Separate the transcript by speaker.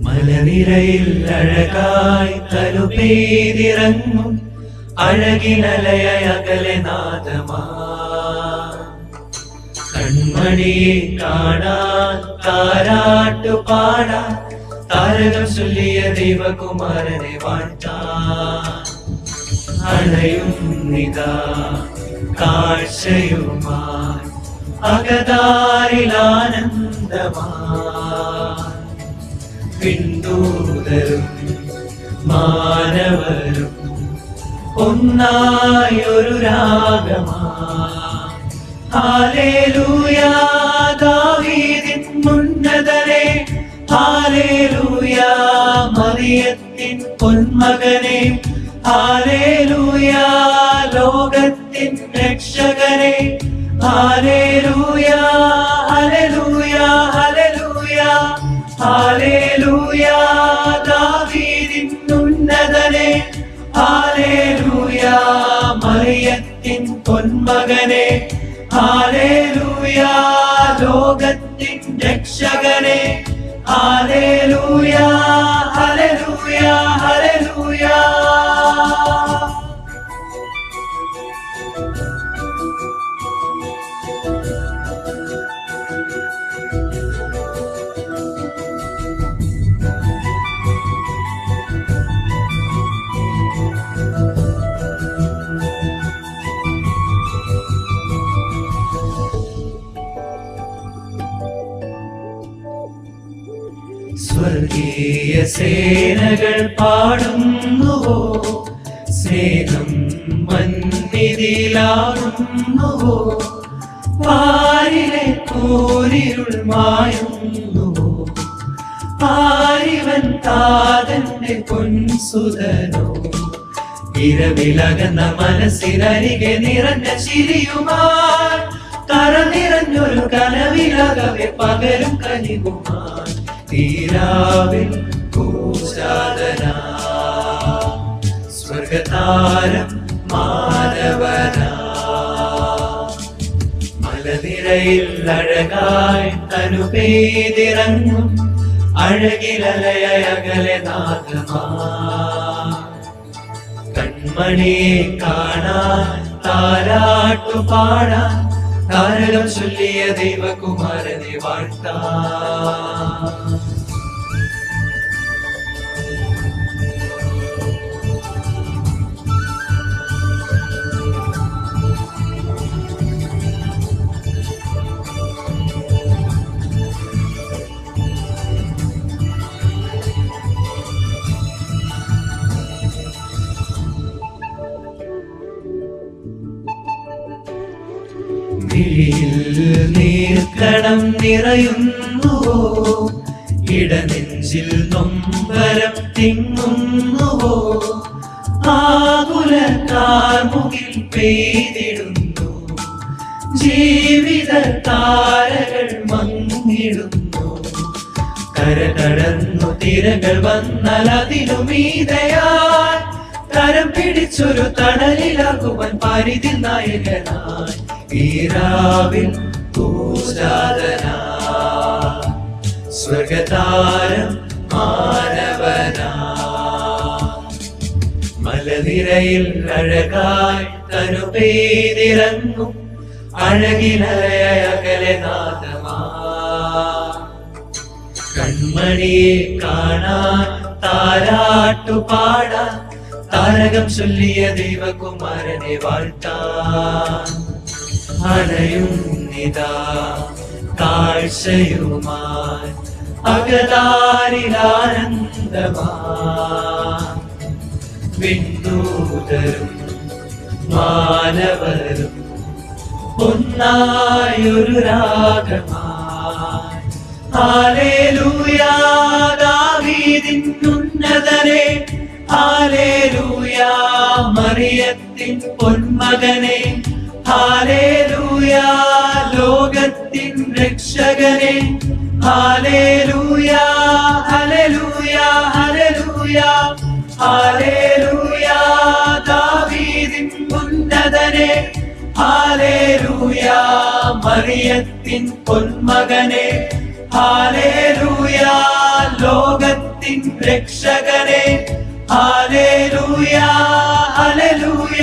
Speaker 1: മലനിരയിൽ അഴകായി തലുപെയ്തിറങ്ങും അഴകിനലയകലെ നാദമാ കൺമണിയെ കാണാൻ താരാട്ടു പാടാൻ താരകം ചൊല്ലിയ ദൈവകുമാരനെ വാഴ്ത്താൻ അണയുന്നിതാ കാഴ്ചയുമായി അകതാരിലാനന്ദമായി വിണ്ടൂതരും മാനവരും ഒന്നായൊരു രാഗമായി ഹല്ലേലൂയ ദാവീദിൻ ഉന്നതനെ ഹല്ലേലൂയ മറിയത്തിൻ പൊന്മകനെ ഹല്ലേലൂയ ലോകത്തിൻ രക്ഷകനെ ഹല്ലേലൂയ ഹല്ലേലൂയ ഹല്ലേലൂയ ഹല്ലേലൂയ ദാവീദിൻ ഉന്നതനെ ഹല്ലേലൂയ മറിയത്തിൻ പൊന്മകനെ ഹല്ലേലൂയ ലോകത്തിൻ രക്ഷകനെ ഹല്ലേലൂയ ഹല്ലേലൂയ ഹല്ലേലൂയ. സ്വർഗീയ സേനകൾ പാടുന്നുവോ സ്നേഹം മന്നിതിലാകുന്നുവോ പാരിലെ കൂരിരുൾ മായുന്നുവോ ആരിവൻ താതന്റെ പൊൻസുതനോ ഇരവിലകന്ന മനസ്സിനരികെ നിറഞ്ഞ ചിരിയുമായി കര നിറഞ്ഞൊരു കനവിലകവെ പകരും കനികുമായി തീരാവിൽ പൂജാതന സ്വർഗതാരം മാനവന മലനിരയിൽ അഴകായി തനുപെയ്തിറങ്ങും അഴകിലലയകലെ നാദമാ കൺമണിയെ കാണാൻ താരാട്ടു പാടാൻ താരകം ചൊല്ലിയ ദൈവകുമാരനെ വാഴ്ത്താൻ നീർക്കടം നിറയുന്നുവോ ഇടനെഞ്ചിൽ നൊമ്പരം തിങ്ങുന്നുവോ ആകുല കാർമുകിൽ പെയ്തിടുന്നു ജീവിത താരകൾ മങ്ങിടുന്നു കര കടന്നു തിരകൾ വന്നാൽ അതിനുമീതയായി കരം പിടിച്ചൊരു തണലിലാകുവാൻ പരിധി നായകനായി ഈരാവിൽ പൂജാതന സ്വർഗതാരം മാനവന മലനിരയിൽ അഴകായി തനുപെയ്തിറങ്ങും അഴകിനലയകലെ നാദമാ കൺമണിയെ കാണാൻ താരാട്ടു പാടാൻ താരകം ചൊല്ലിയ ദൈവകുമാരനെ വാഴ്ത്താൻ അണയുന്നിതാ കാഴ്ചയുമായി അകതാരിലാനന്ദമായി വിണ്ടൂതരും മാനവരും ഒന്നായൊരു രാഗമായി ഹല്ലേലൂയ. ദാവീദിൻ ഉന്നതനെ, ഹല്ലേലൂയ. മറിയത്തിൻ പൊന്മകനെ, ഹല്ലേലൂയ. ലോകത്തിൻ രക്ഷകനെ, ഹല്ലേലൂയ, ഹല്ലേലൂയ, ഹല്ലേലൂയ, ഹല്ലേലൂയ. ദാവീദിൻ ഉന്നതനെ, ഹല്ലേലൂയ. മറിയത്തിൻ പൊന്മകനെ, ഹല്ലേലൂയ. ലോകത്തിൻ രക്ഷകനെ, ഹല്ലേലൂയ, ഹല്ലേലൂയ,